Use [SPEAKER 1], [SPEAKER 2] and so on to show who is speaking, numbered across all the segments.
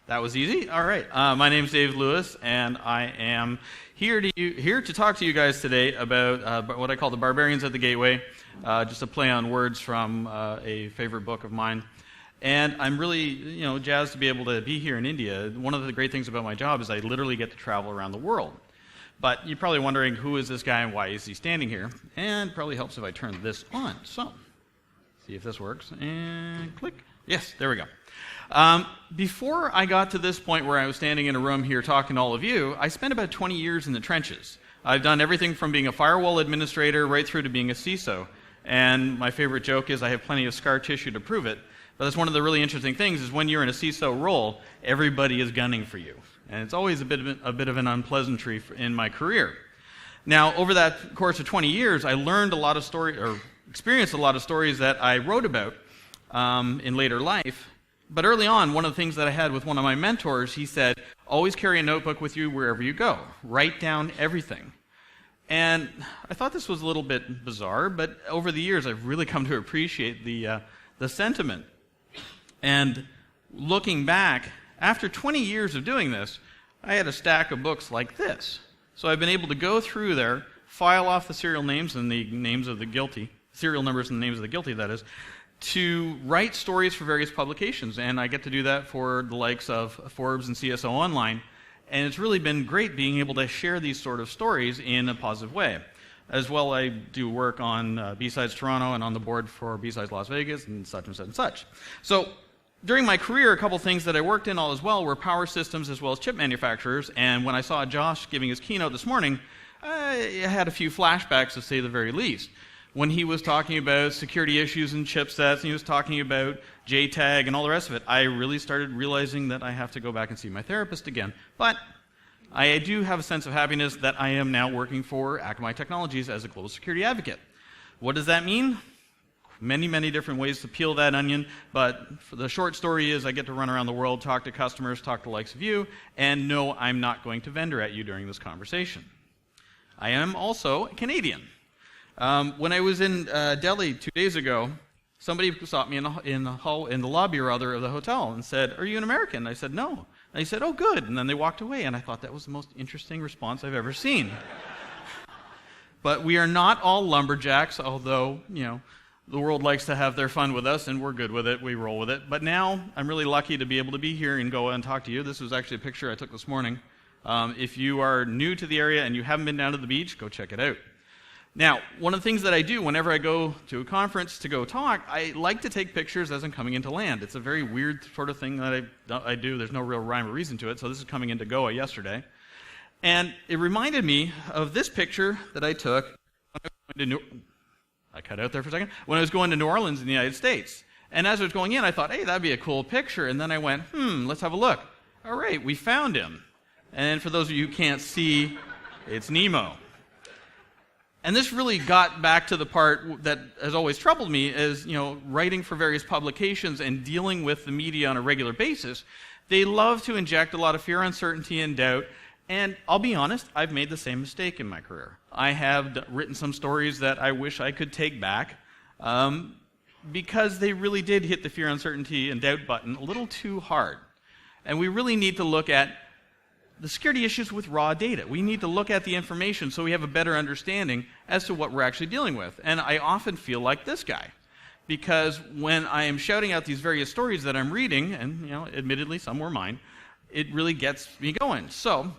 [SPEAKER 1] That was easy. All right. My name is Dave Lewis, and I am here to talk to you guys today about what I call the Barbarians at the Gateway, just a play on words from a favorite book of mine. And I'm really, jazzed to be able to be here in India. One of the great things about my job is I literally get to travel around the world. But you're probably wondering, who is this guy and why is he standing here? And it probably helps if I turn this on. So, see if this works. And click. Yes, there we go. Before I got to this point where I was standing in a room here talking to all of you, I spent about 20 years in the trenches. I've done everything from being a firewall administrator right through to being a CSO. And my favorite joke is I have plenty of scar tissue to prove it. But that's one of the really interesting things is when you're in a CSO role, everybody is gunning for you. And it's always a bit of an unpleasantry in my career. Now, over that course of 20 years, I learned a lot of experienced a lot of stories that I wrote about in later life. But early on, one of the things that I had with one of my mentors, he said, always carry a notebook with you wherever you go. Write down everything. And I thought this was a little bit bizarre, but over the years, I've really come to appreciate the sentiment. And looking back, after 20 years of doing this, I had a stack of books like this. So I've been able to go through there, file off the serial names and the names of the guilty, serial numbers and the names of the guilty, that is, to write stories for various publications. And I get to do that for the likes of Forbes and CSO Online. And it's really been great being able to share these sort of stories in a positive way. As well, I do work on B-Sides Toronto and on the board for B-Sides Las Vegas and such and such and such. So during my career, a couple things that I worked in all as well were power systems as well as chip manufacturers. And when I saw Josh giving his keynote this morning, I had a few flashbacks, to say the very least. When he was talking about security issues and chipsets, and he was talking about JTAG and all the rest of it, I really started realizing that I have to go back and see my therapist again. But I do have a sense of happiness that I am now working for Akamai Technologies as a global security advocate. What does that mean? Many, many different ways to peel that onion, but the short story is I get to run around the world, talk to customers, talk to the likes of you, and no, I'm not going to vendor at you during this conversation. I am also Canadian. When I was in Delhi 2 days ago, somebody stopped me in the lobby of the hotel and said, "Are you an American?" I said, "No." And he said, "Oh, good." And then they walked away, and I thought that was the most interesting response I've ever seen. But we are not all lumberjacks, although, the world likes to have their fun with us, and we're good with it. We roll with it. But now I'm really lucky to be able to be here in Goa and talk to you. This was actually a picture I took this morning. If you are new to the area and you haven't been down to the beach, go check it out. Now, one of the things that I do whenever I go to a conference to go talk, I like to take pictures as I'm coming into land. It's a very weird sort of thing that I do. There's no real rhyme or reason to it. So this is coming into Goa yesterday. And it reminded me of this picture that I took when I was going to I cut out there for a second. When I was going to New Orleans in the United States. And as I was going in, I thought, hey, that'd be a cool picture. And then I went, let's have a look. All right, we found him. And for those of you who can't see, it's Nemo. And this really got back to the part that has always troubled me is, writing for various publications and dealing with the media on a regular basis. They love to inject a lot of fear, uncertainty, and doubt. And I'll be honest, I've made the same mistake in my career. I have written some stories that I wish I could take back because they really did hit the fear, uncertainty, and doubt button a little too hard. And we really need to look at the security issues with raw data. We need to look at the information so we have a better understanding as to what we're actually dealing with. And I often feel like this guy. Because when I am shouting out these various stories that I'm reading, and admittedly some were mine, it really gets me going. So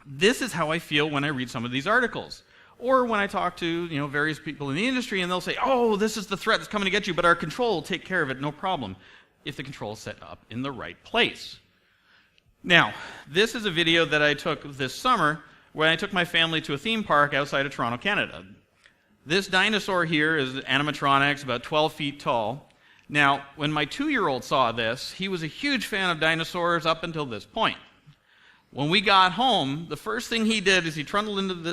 [SPEAKER 1] this is how I feel when I read some of these articles. Or when I talk to various people in the industry and they'll say, oh, this is the threat that's coming to get you, but our control will take care of it, no problem, if the control is set up in the right place. Now, this is a video that I took this summer when I took my family to a theme park outside of Toronto, Canada. This dinosaur here is animatronics, about 12 feet tall. Now, when my 2-year-old saw this, he was a huge fan of dinosaurs up until this point. When we got home, the first thing he did is he trundled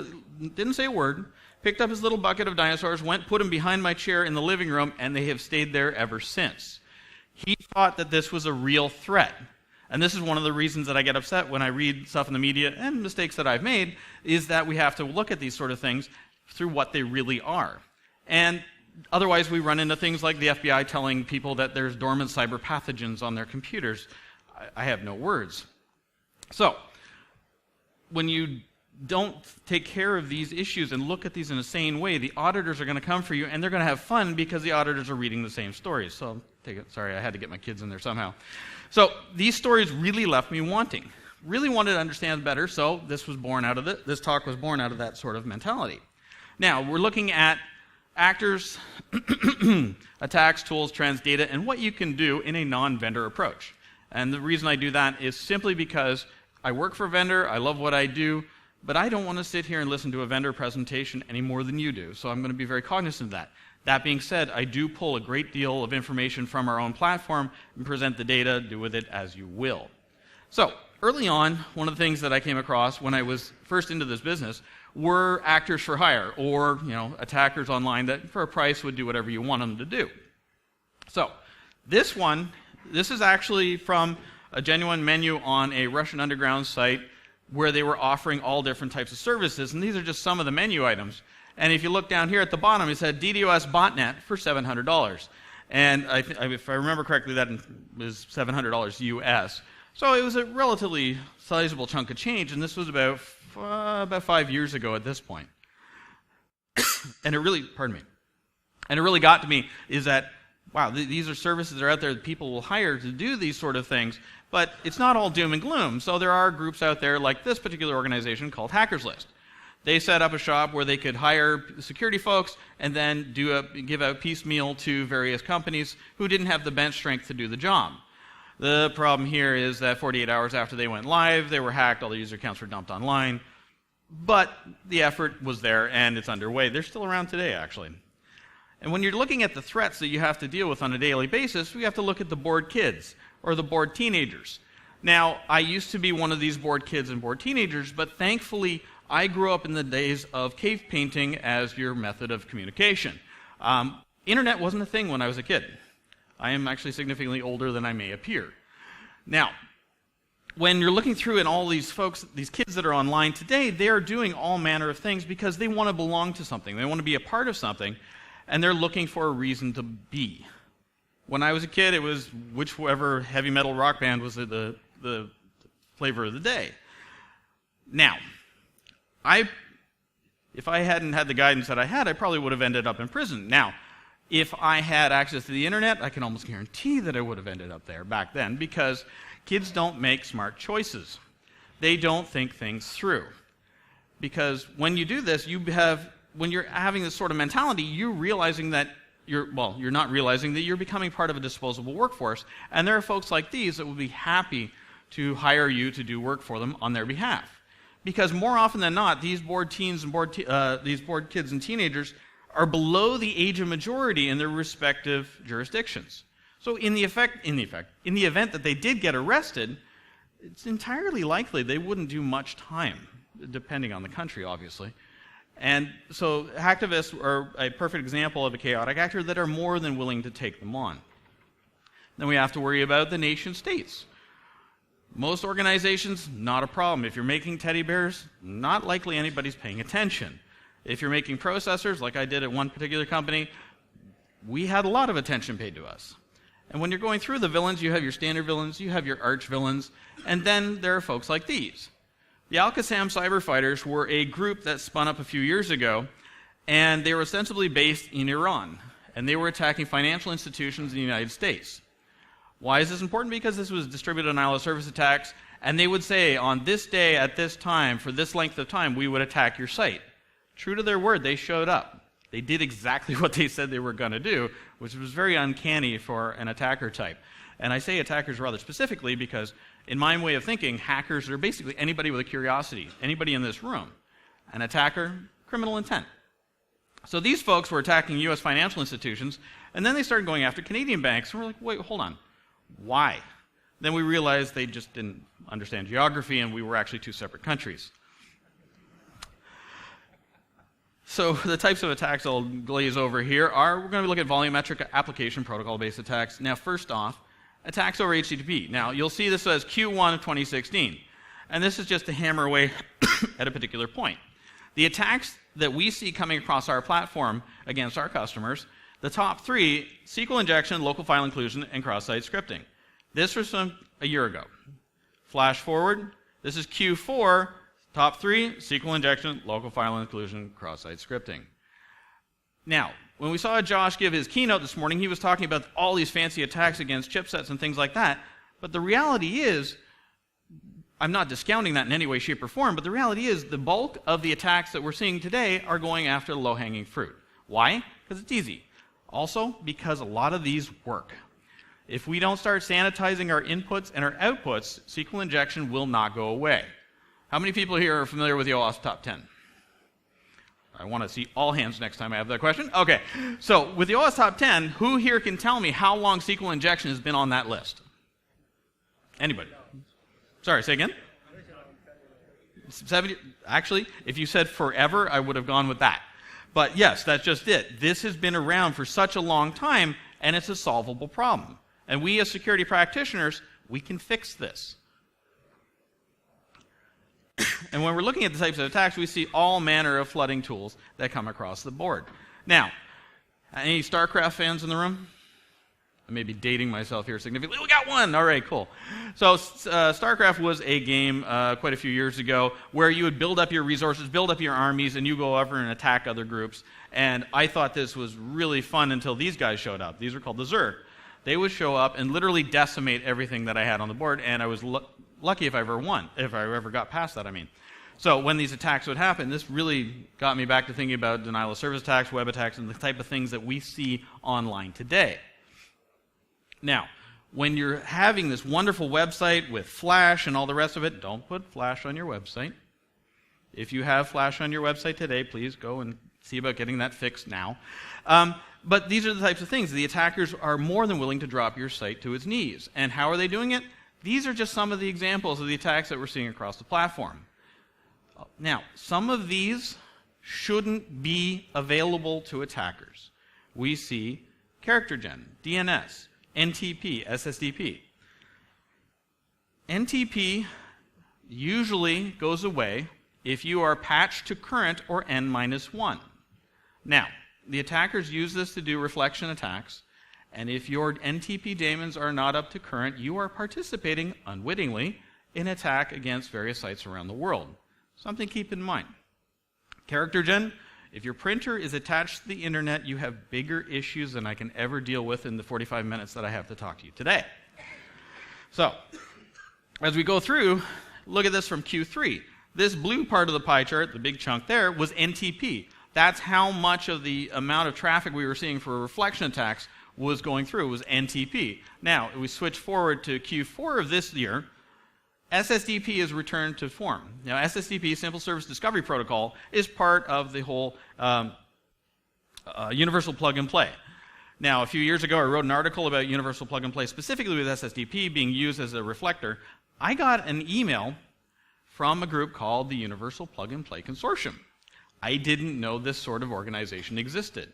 [SPEAKER 1] didn't say a word, picked up his little bucket of dinosaurs, went, put him behind my chair in the living room, and they have stayed there ever since. He thought that this was a real threat. And this is one of the reasons that I get upset when I read stuff in the media, and mistakes that I've made, is that we have to look at these sort of things through what they really are. And otherwise we run into things like the FBI telling people that there's dormant cyber pathogens on their computers. I have no words. So, when you don't take care of these issues and look at these in a sane way, the auditors are going to come for you, and they're going to have fun because the auditors are reading the same stories. So, sorry, I had to get my kids in there somehow. So, these stories really left me wanting. Really wanted to understand better, so this was born out of it. This talk was born out of that sort of mentality. Now, we're looking at actors, attacks, tools, trends, data, and what you can do in a non-vendor approach. And the reason I do that is simply because I work for a vendor, I love what I do, but I don't want to sit here and listen to a vendor presentation any more than you do, so I'm going to be very cognizant of that. That being said, I do pull a great deal of information from our own platform and present the data, do with it as you will. So, early on, one of the things that I came across when I was first into this business were actors for hire, or attackers online that for a price would do whatever you want them to do. So, this is actually from a genuine menu on a Russian underground site where they were offering all different types of services, and these are just some of the menu items. And if you look down here at the bottom, it said DDoS botnet for $700. And if I remember correctly, that was $700 US. So it was a relatively sizable chunk of change, and this was about 5 years ago at this point. And it really got to me is that, wow, these are services that are out there that people will hire to do these sort of things, but it's not all doom and gloom. So there are groups out there like this particular organization called Hackers List. They set up a shop where they could hire security folks and then give out piecemeal to various companies who didn't have the bench strength to do the job. The problem here is that 48 hours after they went live, they were hacked, all the user accounts were dumped online, but the effort was there and it's underway. They're still around today, actually. And when you're looking at the threats that you have to deal with on a daily basis, we have to look at the bored kids or the bored teenagers. Now, I used to be one of these bored kids and bored teenagers, but thankfully, I grew up in the days of cave painting as your method of communication. Internet wasn't a thing when I was a kid. I am actually significantly older than I may appear. Now, when you're looking through and all these folks, these kids that are online today, they are doing all manner of things because they want to belong to something. They want to be a part of something, and they're looking for a reason to be. When I was a kid, it was whichever heavy metal rock band was the flavor of the day. Now, if I hadn't had the guidance that I had, I probably would have ended up in prison. Now, if I had access to the internet, I can almost guarantee that I would have ended up there back then, because kids don't make smart choices. They don't think things through. Because when you do this, when you're having this sort of mentality, you're realizing that you're not realizing that you're becoming part of a disposable workforce, and there are folks like these that will be happy to hire you to do work for them on their behalf. Because more often than not, these bored teens and these bored kids and teenagers are below the age of majority in their respective jurisdictions. So in the event that they did get arrested, it's entirely likely they wouldn't do much time, depending on the country, obviously. And so hacktivists are a perfect example of a chaotic actor that are more than willing to take them on. Then we have to worry about the nation states. Most organizations, not a problem. If you're making teddy bears, not likely anybody's paying attention. If you're making processors, like I did at one particular company, we had a lot of attention paid to us. And when you're going through the villains, you have your standard villains, you have your arch villains, and then there are folks like these. The Al-Qassam cyber fighters were a group that spun up a few years ago, and they were ostensibly based in Iran, and they were attacking financial institutions in the United States. Why is this important? Because this was distributed denial of service attacks, and they would say, on this day, at this time, for this length of time, we would attack your site. True to their word, they showed up. They did exactly what they said they were going to do, which was very uncanny for an attacker type. And I say attackers rather specifically because, in my way of thinking, hackers are basically anybody with a curiosity, anybody in this room. An attacker, criminal intent. So these folks were attacking U.S. financial institutions, and then they started going after Canadian banks, and we're like, wait, hold on. Why? Then we realized they just didn't understand geography, and we were actually two separate countries. So the types of attacks I'll glaze over here are, we're going to look at volumetric application protocol-based attacks. Now, first off, attacks over HTTP. Now, you'll see this as Q1 of 2016. And this is just to hammer away at a particular point. The attacks that we see coming across our platform against our customers, the top three, SQL injection, local file inclusion, and cross-site scripting. This was from a year ago. Flash forward. This is Q4. Top 3, SQL injection, local file inclusion, cross-site scripting. Now, when we saw Josh give his keynote this morning, he was talking about all these fancy attacks against chipsets and things like that. But the reality is, I'm not discounting that in any way, shape, or form, but the reality is the bulk of the attacks that we're seeing today are going after the low-hanging fruit. Why? Because it's easy. Also, because a lot of these work. If we don't start sanitizing our inputs and our outputs, SQL injection will not go away. How many people here are familiar with the OWASP Top 10? I want to see all hands next time I have that question. Okay, so with the OWASP Top 10, who here can tell me how long SQL injection has been on that list? Anybody? Sorry, say again? 70. Actually, if you said forever, I would have gone with that. But yes, that's just it. This has been around for such a long time, and it's a solvable problem. And we as security practitioners, we can fix this. And when we're looking at the types of attacks, we see all manner of flooding tools that come across the board. Now, any StarCraft fans in the room? I may be dating myself here significantly. We got one! All right, cool. So StarCraft was a game quite a few years ago where you would build up your resources, build up your armies, and you go over and attack other groups. And I thought this was really fun until these guys showed up. These were called the Zerg. They would show up and literally decimate everything that I had on the board, and I was lucky if I ever won, if I ever got past that, I mean. So when these attacks would happen, this really got me back to thinking about denial of service attacks, web attacks, and the type of things that we see online today. Now, when you're having this wonderful website with Flash and all the rest of it, don't put Flash on your website. If you have Flash on your website today, please go and see about getting that fixed now. But these are the types of things. The attackers are more than willing to drop your site to its knees. And how are they doing it? These are just some of the examples of the attacks that we're seeing across the platform. Now, some of these shouldn't be available to attackers. We see character gen, DNS, NTP, SSDP. NTP usually goes away if you are patched to current or N-1. Now, the attackers use this to do reflection attacks, and if your NTP daemons are not up to current, you are participating unwittingly in attack against various sites around the world. Something to keep in mind. Character gen, if your printer is attached to the internet, you have bigger issues than I can ever deal with in the 45 minutes that I have to talk to you today. So, as we go through, look at this from Q3. This blue part of the pie chart, the big chunk there, was NTP. That's how much of the amount of traffic we were seeing for reflection attacks was going through. It was NTP. Now, if we switch forward to Q4 of this year, SSDP is returned to form. Now, SSDP, Simple Service Discovery Protocol, is part of the whole universal plug-and-play. Now, a few years ago, I wrote an article about universal plug-and-play, specifically with SSDP being used as a reflector. I got an email from a group called the Universal Plug-and-Play Consortium. I didn't know this sort of organization existed.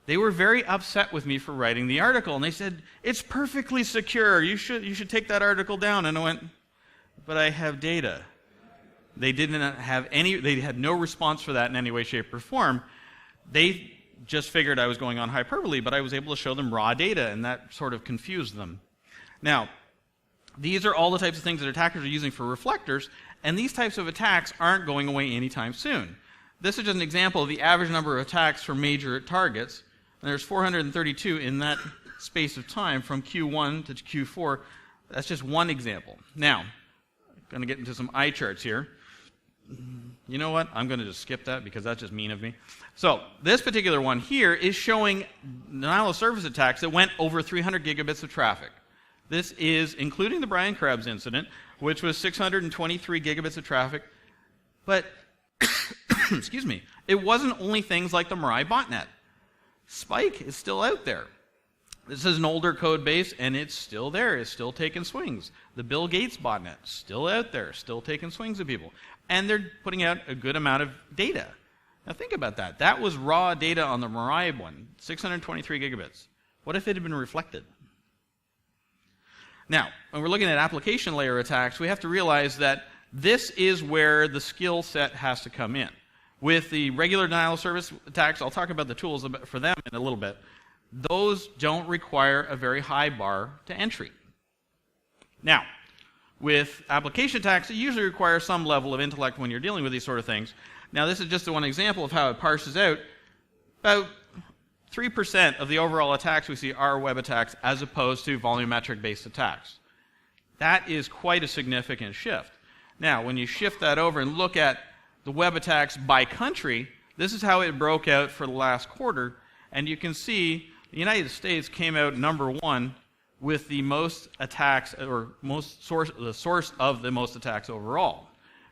[SPEAKER 1] They were very upset with me for writing the article, and they said, "It's perfectly secure. You should take that article down." And I went, "But I have data." They didn't have they had no response for that in any way, shape, or form. They just figured I was going on hyperbole, but I was able to show them raw data, and that sort of confused them. Now, these are all the types of things that attackers are using for reflectors, and these types of attacks aren't going away anytime soon. This is just an example of the average number of attacks for major targets. And there's 432 in that space of time from Q1 to Q4. That's just one example. Now, I'm going to get into some eye charts here. You know what? I'm going to just skip that because that's just mean of me. So this particular one here is showing denial of service attacks that went over 300 gigabits of traffic. This is including the Brian Krebs incident, which was 623 gigabits of traffic. But, excuse me, it wasn't only things like the Mirai botnet. Spike is still out there. This is an older code base, and it's still there. It's still taking swings. The Bill Gates botnet, still out there, still taking swings at people. And they're putting out a good amount of data. Now think about that. That was raw data on the Mirai one, 623 gigabits. What if it had been reflected? Now, when we're looking at application layer attacks, we have to realize that this is where the skill set has to come in. With the regular denial of service attacks, I'll talk about the tools for them in a little bit. Those don't require a very high bar to entry. Now, with application attacks, it usually requires some level of intellect when you're dealing with these sort of things. Now, this is just one example of how it parses out. About 3% of the overall attacks we see are web attacks as opposed to volumetric-based attacks. That is quite a significant shift. Now, when you shift that over and look at the web attacks by country, this is how it broke out for the last quarter, and you can see the United States came out number one with the most attacks, or the source of the most attacks overall.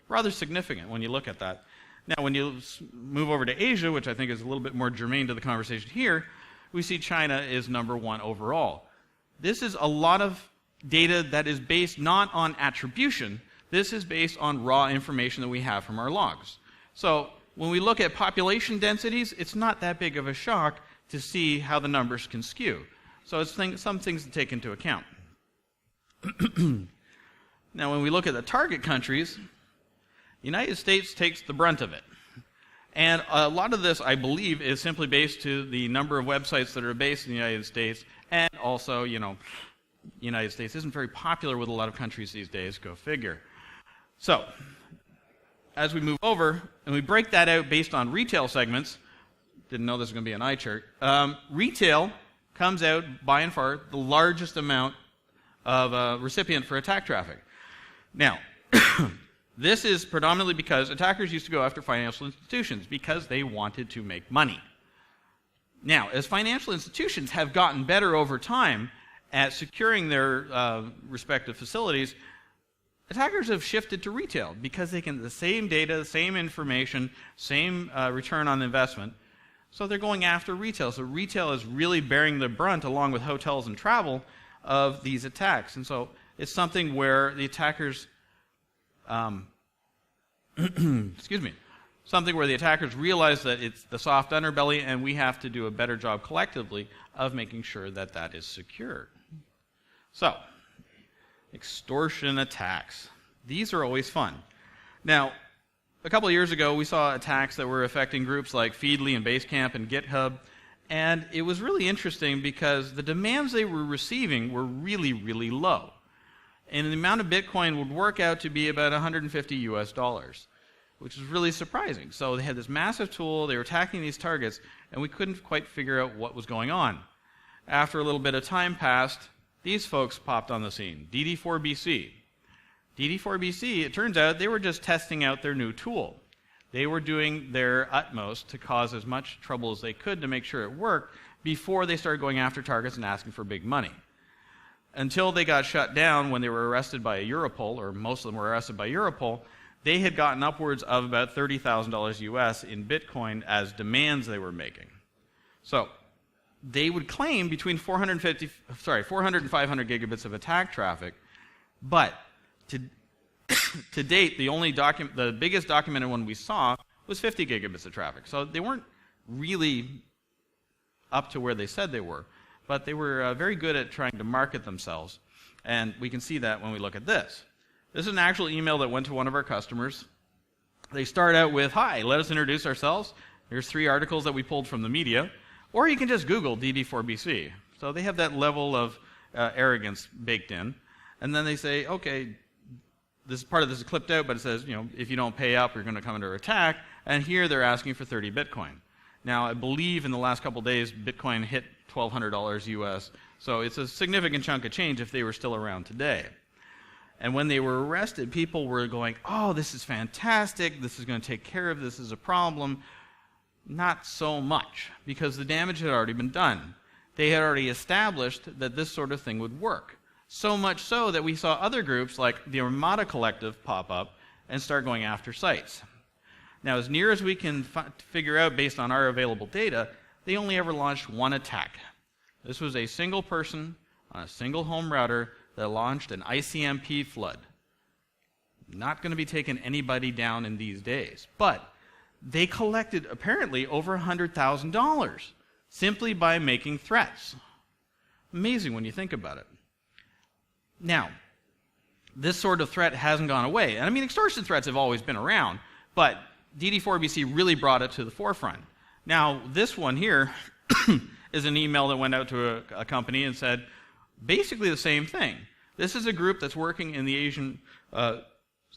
[SPEAKER 1] Rather significant when you look at that. Now, when you move over to Asia, which I think is a little bit more germane to the conversation here, we see China is number one overall. This is a lot of data that is based not on attribution. This is based on raw information that we have from our logs. So when we look at population densities, it's not that big of a shock to see how the numbers can skew. So it's some things to take into account. Now, when we look at the target countries, the United States takes the brunt of it. And a lot of this, I believe, is simply based to the number of websites that are based in the United States, and also, the United States isn't very popular with a lot of countries these days, go figure. So, as we move over, and we break that out based on retail segments, didn't know this was going to be an eye chart, retail comes out, by and far, the largest amount of recipient for attack traffic. Now, this is predominantly because attackers used to go after financial institutions because they wanted to make money. Now, as financial institutions have gotten better over time at securing their respective facilities, attackers have shifted to retail because they can the same data, the same information, same return on investment. So they're going after retail. So retail is really bearing the brunt, along with hotels and travel, of these attacks. And so it's something where the attackers something where the attackers realize that it's the soft underbelly, and we have to do a better job collectively of making sure that that is secured. So, extortion attacks. These are always fun. Now, a couple of years ago, we saw attacks that were affecting groups like Feedly and Basecamp and GitHub, and it was really interesting because the demands they were receiving were really, really low. And the amount of Bitcoin would work out to be about $150 US, which is really surprising. So they had this massive tool, they were attacking these targets, and we couldn't quite figure out what was going on. After a little bit of time passed, these folks popped on the scene, DD4BC. DD4BC, it turns out they were just testing out their new tool. They were doing their utmost to cause as much trouble as they could to make sure it worked before they started going after targets and asking for big money. Until they got shut down when they were arrested by Europol, or most of them were arrested by Europol, they had gotten upwards of about $30,000 US in Bitcoin as demands they were making. So they would claim between 400 and 500 gigabits of attack traffic, but to date, the biggest documented one we saw was 50 gigabits of traffic. So they weren't really up to where they said they were, but they were very good at trying to market themselves. And we can see that when we look at this. This is an actual email that went to one of our customers. They start out with, "Hi, let us introduce ourselves. Here's 3 articles that we pulled from the media." Or you can just Google DD4BC. So they have that level of arrogance baked in. And then they say, okay, this part of this is clipped out, but it says, if you don't pay up, you're going to come under attack. And here they're asking for 30 Bitcoin. Now, I believe in the last couple of days, Bitcoin hit $1,200 US. So it's a significant chunk of change if they were still around today. And when they were arrested, people were going, "Oh, this is fantastic. This is going to take care of this as a problem." Not so much, because the damage had already been done. They had already established that this sort of thing would work. So much so that we saw other groups like the Armada Collective pop up and start going after sites. Now, as near as we can figure out based on our available data, they only ever launched one attack. This was a single person on a single home router that launched an ICMP flood. Not going to be taking anybody down in these days, but they collected apparently over $100,000 simply by making threats. Amazing when you think about it. Now, this sort of threat hasn't gone away. And I mean, extortion threats have always been around, but DD4BC really brought it to the forefront. Now, this one here is an email that went out to a company and said basically the same thing. This is a group that's working in the Asian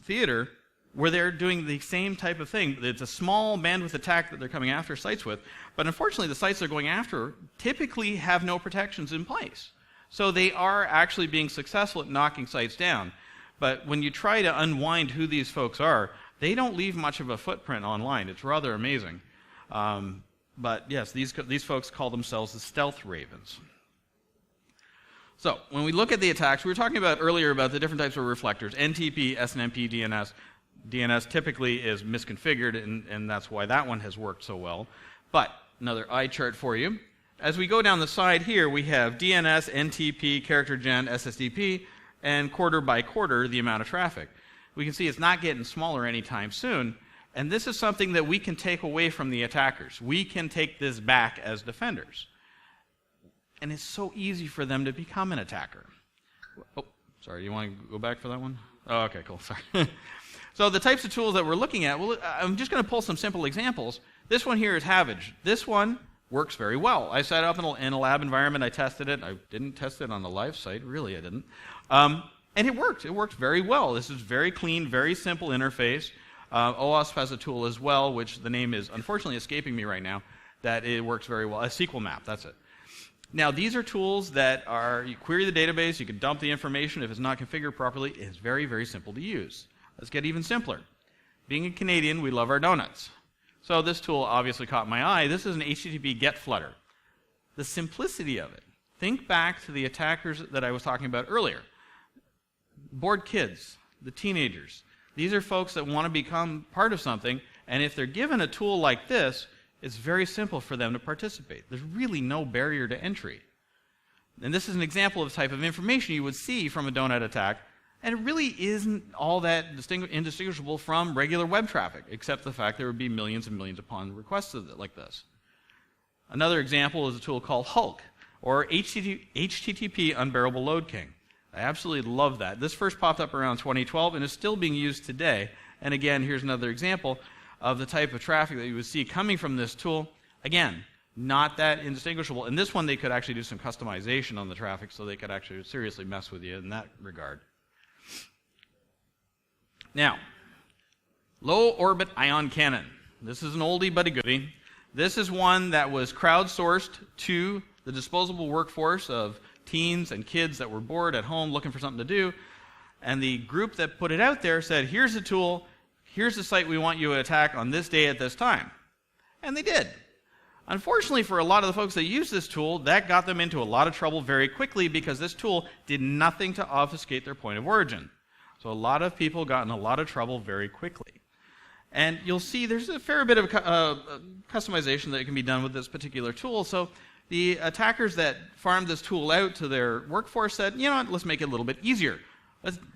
[SPEAKER 1] theater where they're doing the same type of thing. It's a small bandwidth attack that they're coming after sites with, but unfortunately the sites they're going after typically have no protections in place. So they are actually being successful at knocking sites down. But when you try to unwind who these folks are, they don't leave much of a footprint online. It's rather amazing. But yes, these folks call themselves the stealth ravens. So when we look at the attacks, we were talking about earlier about the different types of reflectors, NTP, SNMP, DNS. DNS typically is misconfigured, and that's why that one has worked so well. But another eye chart for you. As we go down the side here, we have DNS, NTP, character gen, SSDP, and quarter by quarter the amount of traffic. We can see it's not getting smaller anytime soon, and this is something that we can take away from the attackers. We can take this back as defenders. And it's so easy for them to become an attacker. Oh, sorry, you want to go back for that one? Oh, okay, cool, sorry. So the types of tools that we're looking at, well, I'm just going to pull some simple examples. This one here is Havage. This one works very well. I set it up in a lab environment. I tested it. I didn't test it on a live site. Really, I didn't. And it worked. It worked very well. This is very clean, very simple interface. OWASP has a tool as well, which the name is unfortunately escaping me right now, that it works very well. A SQL map, that's it. Now, these are tools that are, you query the database, you can dump the information. If it's not configured properly, it's very, very simple to use. Let's get even simpler. Being a Canadian, we love our donuts. So this tool obviously caught my eye. This is an HTTP GET flutter. The simplicity of it. Think back to the attackers that I was talking about earlier. Bored kids, the teenagers. These are folks that want to become part of something, and if they're given a tool like this, it's very simple for them to participate. There's really no barrier to entry. And this is an example of the type of information you would see from a donut attack, and it really isn't all that indistinguishable from regular web traffic, except the fact there would be millions and millions upon requests like this. Another example is a tool called Hulk, or HTTP Unbearable Load King. I absolutely love that. This first popped up around 2012 and is still being used today. And again, here's another example of the type of traffic that you would see coming from this tool. Again, not that indistinguishable. In this one, they could actually do some customization on the traffic, so they could actually seriously mess with you in that regard. Now, low orbit ion cannon. This is an oldie but a goodie. This is one that was crowdsourced to the disposable workforce of teens and kids that were bored at home looking for something to do. And the group that put it out there said, here's a tool, here's the site we want you to attack on this day at this time. And they did. Unfortunately, for a lot of the folks that use this tool, that got them into a lot of trouble very quickly because this tool did nothing to obfuscate their point of origin. So a lot of people got in a lot of trouble very quickly. And you'll see there's a fair bit of customization that can be done with this particular tool. So the attackers that farmed this tool out to their workforce said, you know what, let's make it a little bit easier.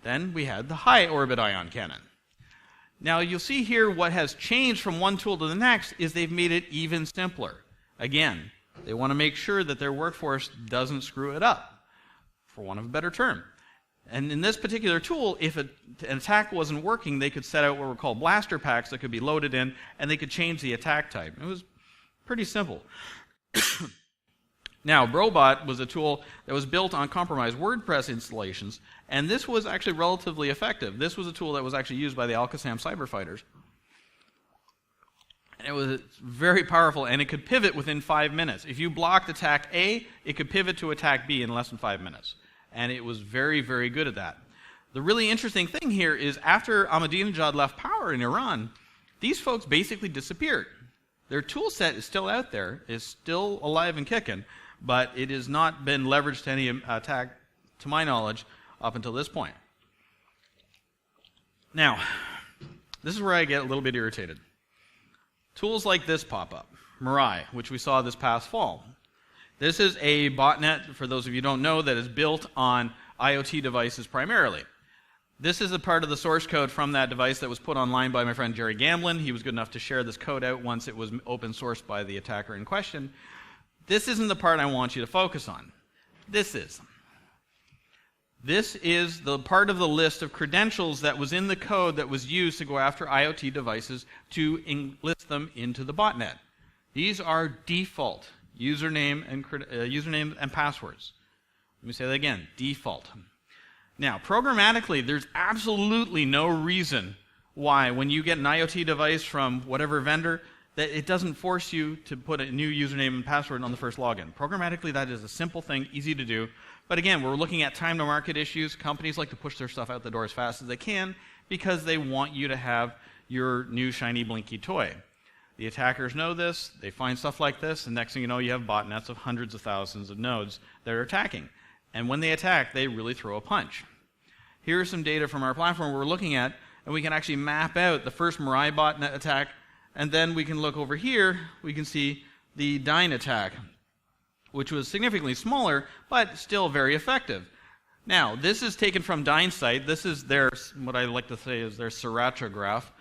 [SPEAKER 1] Then we had the high orbit ion cannon. Now you'll see here what has changed from one tool to the next is they've made it even simpler. Again, they want to make sure that their workforce doesn't screw it up, for want of a better term. And in this particular tool, if an attack wasn't working, they could set out what were called blaster packs that could be loaded in, and they could change the attack type. It was pretty simple. Now, Brobot was a tool that was built on compromised WordPress installations, and this was actually relatively effective. This was a tool that was actually used by the Al-Qassam cyber fighters. And it was very powerful, and it could pivot within 5 minutes. If you blocked attack A, it could pivot to attack B in less than 5 minutes. And it was very, very good at that. The really interesting thing here is after Ahmadinejad left power in Iran, these folks basically disappeared. Their tool set is still out there, is still alive and kicking, but it has not been leveraged to any attack, to my knowledge, up until this point. Now, this is where I get a little bit irritated. Tools like this pop up. Mirai, which we saw this past fall. This is a botnet, for those of you who don't know, that is built on IoT devices primarily. This is a part of the source code from that device that was put online by my friend Jerry Gamblin. He was good enough to share this code out once it was open sourced by the attacker in question. This isn't the part I want you to focus on. This is the part of the list of credentials that was in the code that was used to go after IoT devices to enlist them into the botnet. These are default username and passwords. Let me say that again, default. Now, programmatically, there's absolutely no reason why, when you get an IoT device from whatever vendor, that it doesn't force you to put a new username and password on the first login. Programmatically, that is a simple thing, easy to do. But again, we're looking at time to market issues. Companies like to push their stuff out the door as fast as they can because they want you to have your new shiny blinky toy. The attackers know this, they find stuff like this, and next thing you know, you have botnets of hundreds of thousands of nodes that are attacking. And when they attack, they really throw a punch. Here's some data from our platform we're looking at, and we can actually map out the first Mirai botnet attack, and then we can look over here, we can see the Dyn attack, which was significantly smaller, but still very effective. Now, this is taken from Dyn's site. This is their, what I like to say is their Sriracha graph.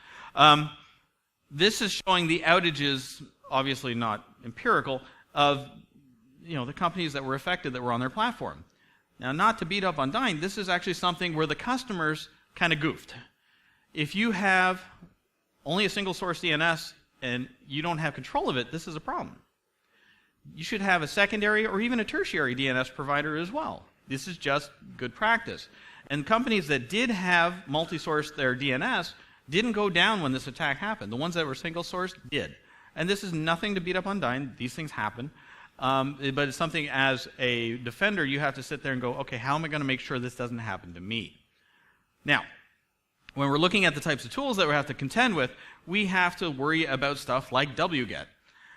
[SPEAKER 1] This is showing the outages, obviously not empirical, of the companies that were affected that were on their platform. Now, not to beat up on Dyn, this is actually something where the customers kind of goofed. If you have only a single source DNS and you don't have control of it, this is a problem. You should have a secondary or even a tertiary DNS provider as well. This is just good practice. And companies that did have multi-source their DNS didn't go down when this attack happened. The ones that were single-sourced did. And this is nothing to beat up on Dyn. These things happen. But it's something as a defender, you have to sit there and go, okay, how am I going to make sure this doesn't happen to me? Now, when we're looking at the types of tools that we have to contend with, we have to worry about stuff like wget.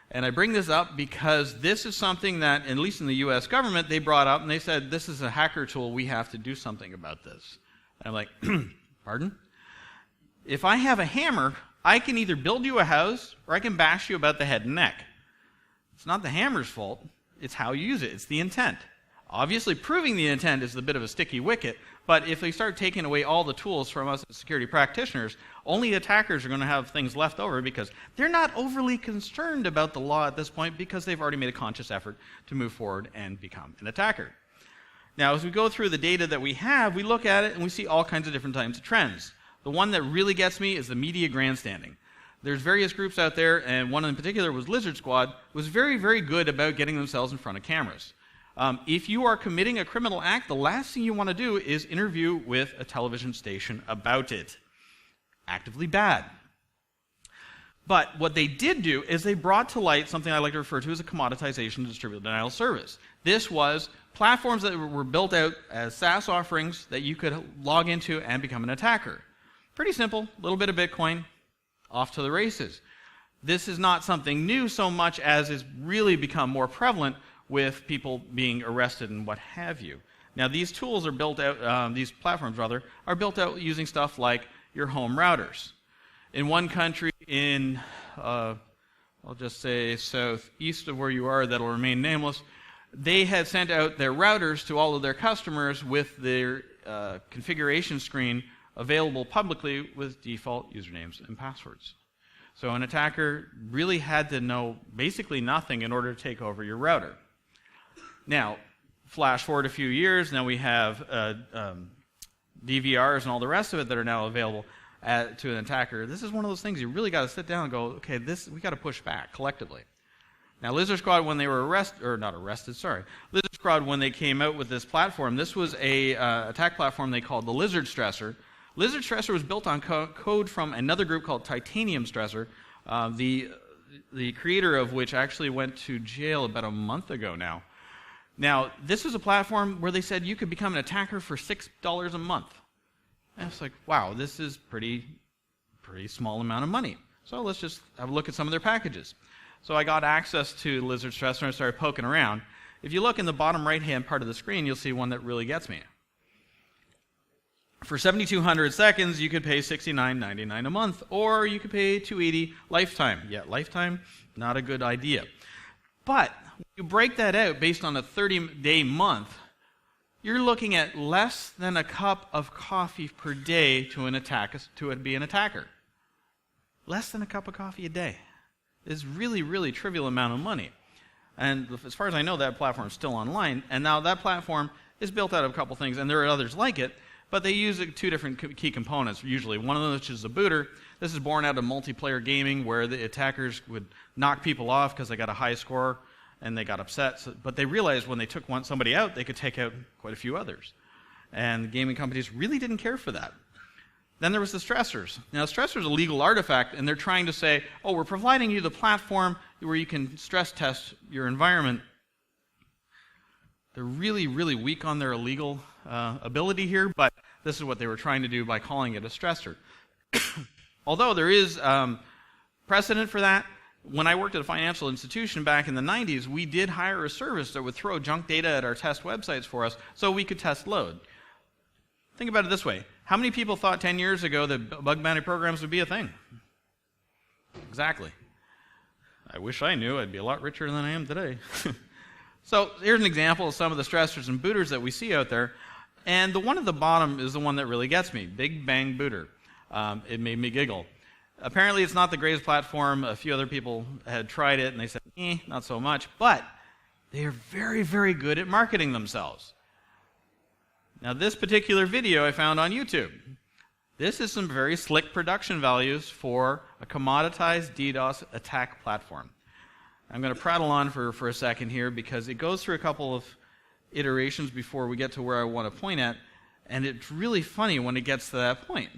[SPEAKER 1] And I bring this up because this is something that, at least in the US government, they brought up and they said, this is a hacker tool, we have to do something about this. And I'm like, pardon? If I have a hammer, I can either build you a house or I can bash you about the head and neck. It's not the hammer's fault, it's how you use it, it's the intent. Obviously, proving the intent is a bit of a sticky wicket, but if they start taking away all the tools from us as security practitioners, only attackers are going to have things left over because they're not overly concerned about the law at this point because they've already made a conscious effort to move forward and become an attacker. Now, as we go through the data that we have, we look at it and we see all kinds of different types of trends. The one that really gets me is the media grandstanding. There's various groups out there, and one in particular was Lizard Squad, was very, very good about getting themselves in front of cameras. If you are committing a criminal act, the last thing you want to do is interview with a television station about it. Actively bad. But what they did do is they brought to light something I like to refer to as a commoditization of distributed denial of service. This was platforms that were built out as SaaS offerings that you could log into and become an attacker. Pretty simple, a little bit of Bitcoin, off to the races. This is not something new so much as it's really become more prevalent with people being arrested and what have you. Now, these tools are built out, these platforms rather, are built out using stuff like your home routers. In one country in, I'll just say southeast of where you are, that'll remain nameless, they had sent out their routers to all of their customers with their configuration screen available publicly with default usernames and passwords. So an attacker really had to know basically nothing in order to take over your router. Now, flash forward a few years, now we have DVRs and all the rest of it that are now available to an attacker. This is one of those things you really got to sit down and go, okay, we got to push back collectively. Now, Lizard Squad, when they were Lizard Squad, when they came out with this platform, this was a attack platform they called the Lizard Stressor. Lizard Stressor was built on code from another group called Titanium Stressor, the creator of which actually went to jail about a month ago now. Now, this was a platform where they said you could become an attacker for $6 a month. And it's like, wow, this is pretty small amount of money. So let's just have a look at some of their packages. So I got access to Lizard Stressor and I started poking around. If you look in the bottom right-hand part of the screen, you'll see one that really gets me. For 7,200 seconds, you could pay $69.99 a month, or you could pay $280 lifetime. Yeah, lifetime, not a good idea. But when you break that out based on a 30-day month, you're looking at less than a cup of coffee per day to be an attacker. Less than a cup of coffee a day. It's really, really trivial amount of money. And as far as I know, that platform is still online. And now that platform is built out of a couple things, and there are others like it, but they use two different key components, usually. One of them, which is a booter. This is born out of multiplayer gaming, where the attackers would knock people off because they got a high score and they got upset. But they realized when they took somebody out, they could take out quite a few others. and gaming companies really didn't care for that. Then there was the stressors. Now, stressors are a legal artifact, and they're trying to say, oh, we're providing you the platform where you can stress test your environment. They're really, really weak on their legal ability here, but this is what they were trying to do by calling it a stressor. Although there is precedent for that, when I worked at a financial institution back in the 90s, we did hire a service that would throw junk data at our test websites for us so we could test load. Think about it this way. How many people thought 10 years ago that bug bounty programs would be a thing? Exactly. I wish I knew. I'd be a lot richer than I am today. So here's an example of some of the stressors and booters that we see out there. And the one at the bottom is the one that really gets me, Big Bang Booter. It made me giggle. Apparently it's not the greatest platform. A few other people had tried it and they said, not so much. But they are very, very good at marketing themselves. Now this particular video I found on YouTube. This is some very slick production values for a commoditized DDoS attack platform. I'm going to prattle on for a second here because it goes through a couple of iterations before we get to where I want to point at, and it's really funny when it gets to that point.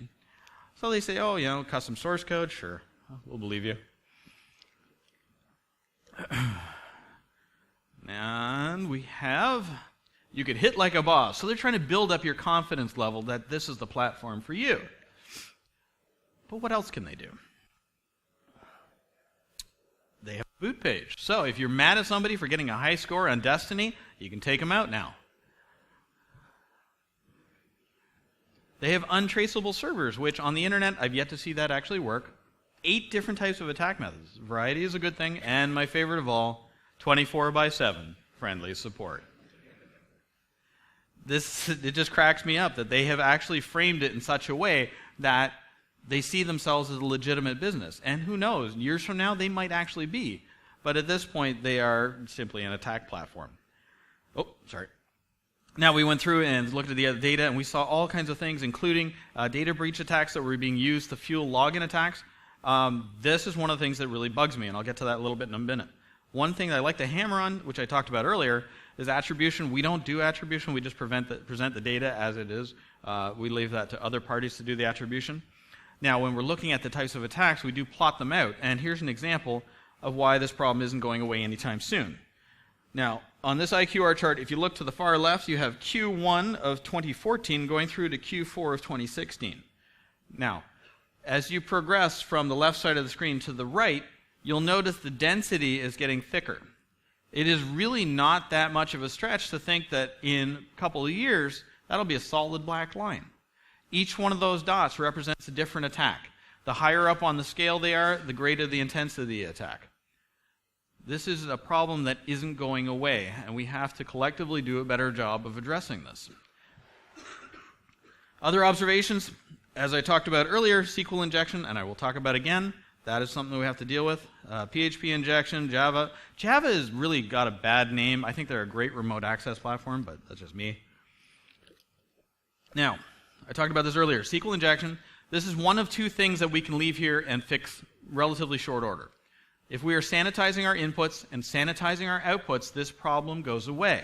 [SPEAKER 1] So they say, oh, custom source code, sure, we'll believe you. And we have, you could hit like a boss. So they're trying to build up your confidence level that this is the platform for you. But what else can they do? They have a boot page. So if you're mad at somebody for getting a high score on Destiny, you can take them out now. They have untraceable servers, which on the internet, I've yet to see that actually work. 8 different types of attack methods. Variety is a good thing, and my favorite of all, 24/7 friendly support. It just cracks me up that they have actually framed it in such a way that they see themselves as a legitimate business. And who knows, years from now they might actually be. But at this point, they are simply an attack platform. Oh, sorry. Now we went through and looked at the other data, and we saw all kinds of things, including data breach attacks that were being used to fuel login attacks. This is one of the things that really bugs me, and I'll get to that a little bit in a minute. One thing that I like to hammer on, which I talked about earlier, is attribution. We don't do attribution. We just present the data as it is. We leave that to other parties to do the attribution. Now, when we're looking at the types of attacks, we do plot them out, and here's an example of why this problem isn't going away anytime soon. Now, on this IQR chart, if you look to the far left, you have Q1 of 2014 going through to Q4 of 2016. Now, as you progress from the left side of the screen to the right, you'll notice the density is getting thicker. It is really not that much of a stretch to think that in a couple of years, that'll be a solid black line. Each one of those dots represents a different attack. The higher up on the scale they are, the greater the intensity of the attack. This is a problem that isn't going away, and we have to collectively do a better job of addressing this. Other observations, as I talked about earlier, SQL injection, and I will talk about again, that is something we have to deal with. PHP injection, Java. Java has really got a bad name. I think they're a great remote access platform, but that's just me. Now, I talked about this earlier. SQL injection, this is one of 2 things that we can leave here and fix relatively short order. If we are sanitizing our inputs and sanitizing our outputs, this problem goes away.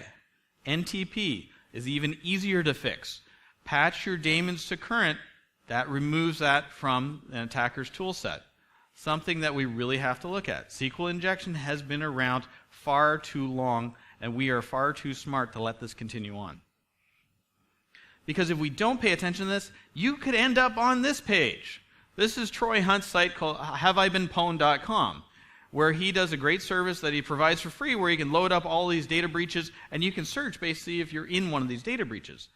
[SPEAKER 1] NTP is even easier to fix. Patch your daemons to current, that removes that from an attacker's tool set. Something that we really have to look at. SQL injection has been around far too long, and we are far too smart to let this continue on. Because if we don't pay attention to this, you could end up on this page. This is Troy Hunt's site called haveibeenpwned.com, where he does a great service that he provides for free where you can load up all these data breaches and you can search basically if you're in one of these data breaches.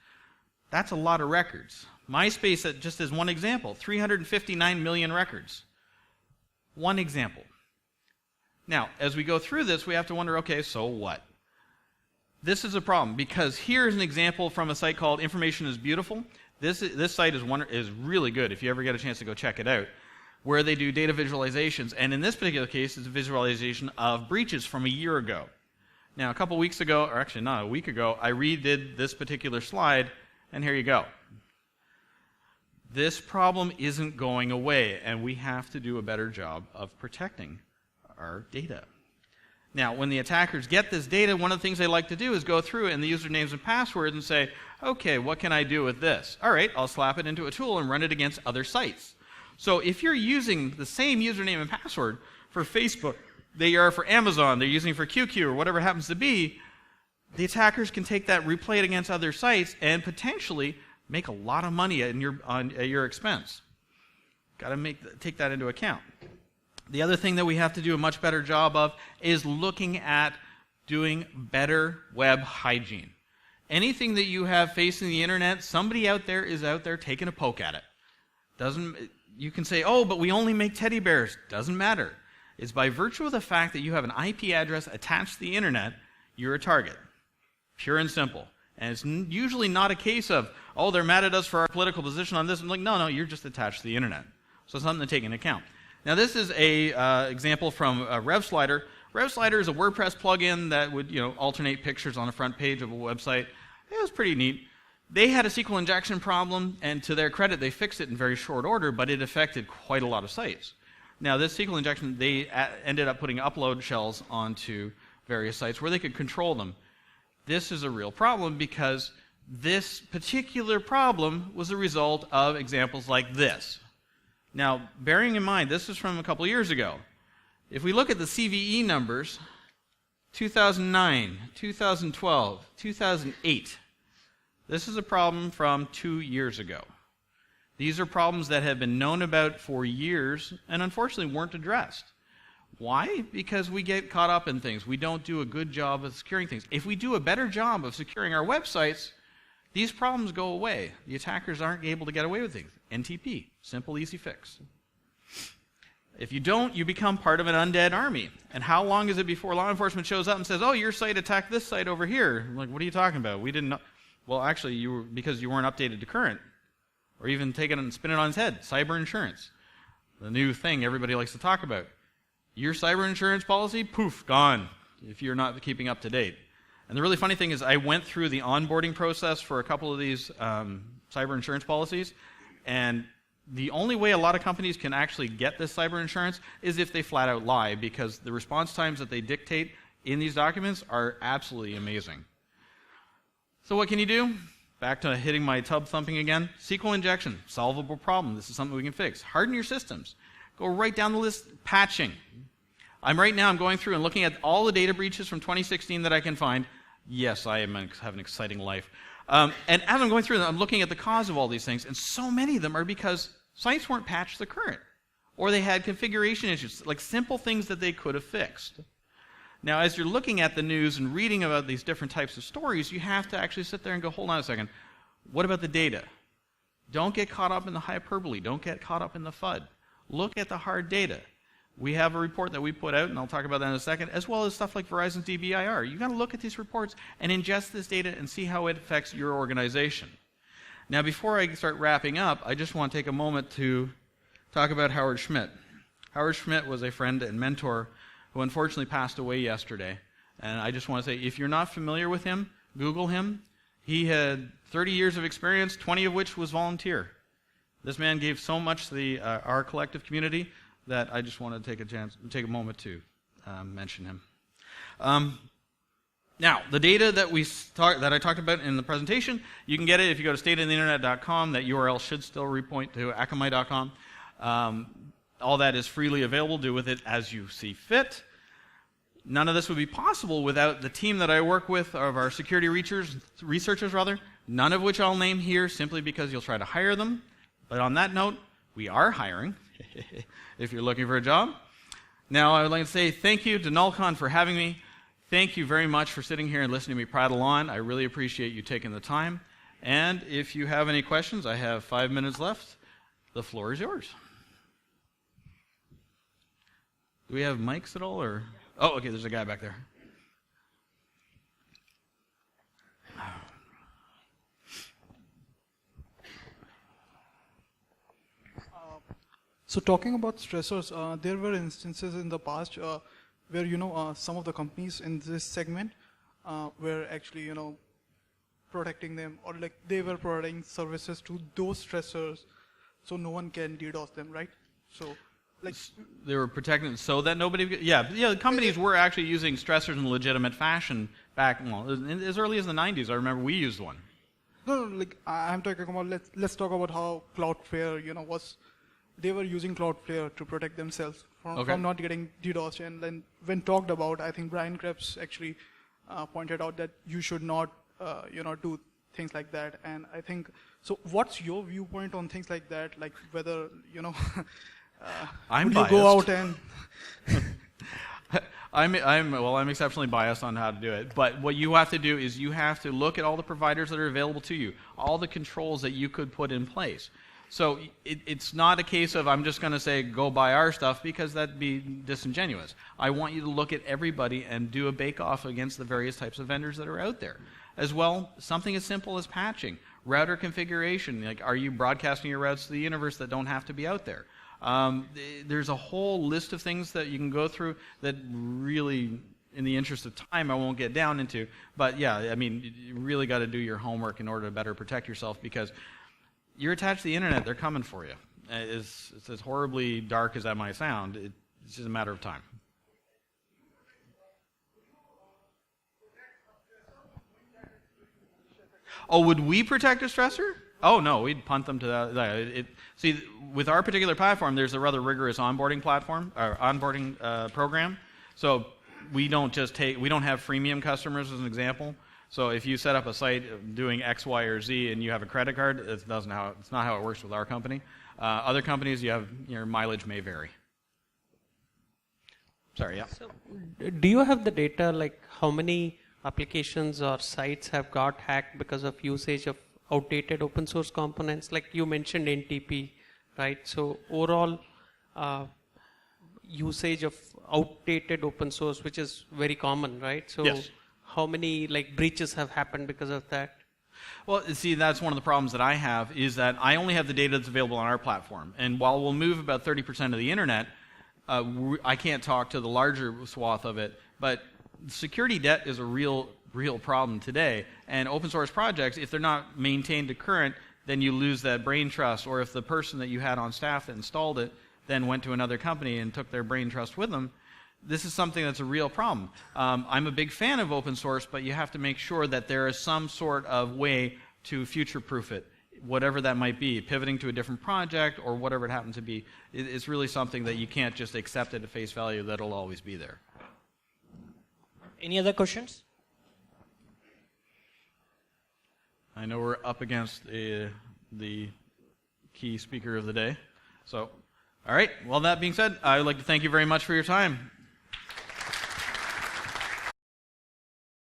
[SPEAKER 1] That's a lot of records. MySpace, just as one example, 359 million records. One example. Now, as we go through this, we have to wonder, okay, so what? This is a problem because here's an example from a site called Information is Beautiful. This site is really good if you ever get a chance to go check it out, where they do data visualizations. And in this particular case, it's a visualization of breaches from a year ago. Now, a couple weeks ago, or actually not a week ago, I redid this particular slide, and here you go. This problem isn't going away, and we have to do a better job of protecting our data. Now, when the attackers get this data, one of the things they like to do is go through in the usernames and passwords and say, okay, what can I do with this? All right, I'll slap it into a tool and run it against other sites. So if you're using the same username and password for Facebook, they are for Amazon, they're using for QQ or whatever it happens to be, the attackers can take that, replay it against other sites, and potentially make a lot of money at your expense. Got to take that into account. The other thing that we have to do a much better job of is looking at doing better web hygiene. Anything that you have facing the internet, somebody out there is out there taking a poke at it. You can say, oh, but we only make teddy bears. Doesn't matter. It's by virtue of the fact that you have an IP address attached to the internet, you're a target. Pure and simple. And it's usually not a case of, oh, they're mad at us for our political position on this. I'm like, no, you're just attached to the internet. So it's something to take into account. Now, this is a example from RevSlider. RevSlider is a WordPress plugin that would alternate pictures on the front page of a website. It was pretty neat. They had a SQL injection problem, and to their credit, they fixed it in very short order, but it affected quite a lot of sites. Now, this SQL injection, they ended up putting upload shells onto various sites where they could control them. This is a real problem because this particular problem was a result of examples like this. Now, bearing in mind, this is from a couple years ago. If we look at the CVE numbers, 2009, 2012, 2008, this is a problem from 2 years ago. These are problems that have been known about for years and unfortunately weren't addressed. Why? Because we get caught up in things. We don't do a good job of securing things. If we do a better job of securing our websites, these problems go away. The attackers aren't able to get away with things. NTP, simple, easy fix. If you don't, you become part of an undead army. And how long is it before law enforcement shows up and says, oh, your site attacked this site over here? I'm like, what are you talking about? We didn't know. Well, actually, because you weren't updated to current. Or even take it and spin it on its head. Cyber insurance. The new thing everybody likes to talk about. Your cyber insurance policy, poof, gone, if you're not keeping up to date. And the really funny thing is I went through the onboarding process for a couple of these cyber insurance policies, and the only way a lot of companies can actually get this cyber insurance is if they flat out lie, because the response times that they dictate in these documents are absolutely amazing. So what can you do? Back to hitting my tub thumping again. SQL injection, solvable problem. This is something we can fix. Harden your systems. Go right down the list. Patching. I'm going through and looking at all the data breaches from 2016 that I can find. Yes, I have an exciting life. And as I'm going through them, I'm looking at the cause of all these things, and so many of them are because sites weren't patched to current, or they had configuration issues, like simple things that they could have fixed. Now, as you're looking at the news and reading about these different types of stories, you have to actually sit there and go, hold on a second, what about the data? Don't get caught up in the hyperbole. Don't get caught up in the FUD. Look at the hard data. We have a report that we put out, and I'll talk about that in a second, as well as stuff like Verizon's DBIR. You've got to look at these reports and ingest this data and see how it affects your organization. Now, before I start wrapping up, I just want to take a moment to talk about Howard Schmidt. Howard Schmidt was a friend and mentor who unfortunately passed away yesterday. And I just want to say, if you're not familiar with him, Google him. He had 30 years of experience, 20 of which was volunteer. This man gave so much to our collective community that I just wanted to take a moment to mention him. Now, the data that I talked about in the presentation, you can get it if you go to stateoftheinternet.com. That URL should still repoint to akamai.com. All that is freely available. Do with it as you see fit. None of this would be possible without the team that I work with, of our security researchers, none of which I'll name here simply because you'll try to hire them. But on that note, we are hiring if you're looking for a job. Now, I would like to say thank you to nullcon for having me. Thank you very much for sitting here and listening to me prattle on. I really appreciate you taking the time. And if you have any questions, I have 5 minutes left. The floor is yours. Do we have mics at all? Or? Oh, okay, there's a guy back there.
[SPEAKER 2] So talking about stressors, there were instances in the past where some of the companies in this segment were actually protecting them, or like they were providing services to those stressors, so no one can DDoS them, right? So Like
[SPEAKER 1] they were protecting it so that nobody. Yeah, the companies were actually using stressors in a legitimate fashion back as early as the 90s. I remember we used one.
[SPEAKER 2] no, like I'm talking about let's talk about how Cloudflare, they were using Cloudflare to protect themselves from not getting DDoS. And then when talked about, I think Brian Krebs actually pointed out that you should not, do things like that. And I think, so what's your viewpoint on things like that? Like whether,
[SPEAKER 1] I'm
[SPEAKER 2] would
[SPEAKER 1] biased.
[SPEAKER 2] you go out and...
[SPEAKER 1] I'm exceptionally biased on how to do it. But what you have to do is you have to look at all the providers that are available to you, all the controls that you could put in place. So it's not a case of I'm just going to say go buy our stuff, because that'd be disingenuous. I want you to look at everybody and do a bake-off against the various types of vendors that are out there. As well, something as simple as patching, router configuration. Like, are you broadcasting your routes to the universe that don't have to be out there? There's a whole list of things that you can go through that really, in the interest of time, I won't get down into. But yeah, I mean, you really got to do your homework in order to better protect yourself, because you're attached to the internet, they're coming for you. It's as horribly dark as that might sound. It's just a matter of time. Oh, would we protect a stressor? Oh, no, we'd punt them to that. See, with our particular platform, there's a rather rigorous onboarding platform, or onboarding program. So we don't have freemium customers, as an example. So if you set up a site doing X, Y, or Z, and you have a credit card, it's not how it works with our company. Other companies, your mileage may vary. Sorry, yeah.
[SPEAKER 3] So, do you have the data, like how many applications or sites have got hacked because of usage of outdated open source components? Like you mentioned NTP, right? So overall usage of outdated open source, which is very common, right? So
[SPEAKER 1] yes.
[SPEAKER 3] How many breaches have happened because of that?
[SPEAKER 1] Well, see, that's one of the problems that I have, is that I only have the data that's available on our platform. And while we'll move about 30% of the internet, I can't talk to the larger swath of it. But security debt is a real problem today. And open source projects, if they're not maintained to current, then you lose that brain trust. Or if the person that you had on staff that installed it then went to another company and took their brain trust with them, this is something that's a real problem. I'm a big fan of open source, but you have to make sure that there is some sort of way to future-proof it, whatever that might be, pivoting to a different project or whatever it happens to be. It's really something that you can't just accept at face value that it'll always be there.
[SPEAKER 4] Any other questions?
[SPEAKER 1] I know we're up against the key speaker of the day. So, all right. Well, that being said, I would like to thank you very much for your time.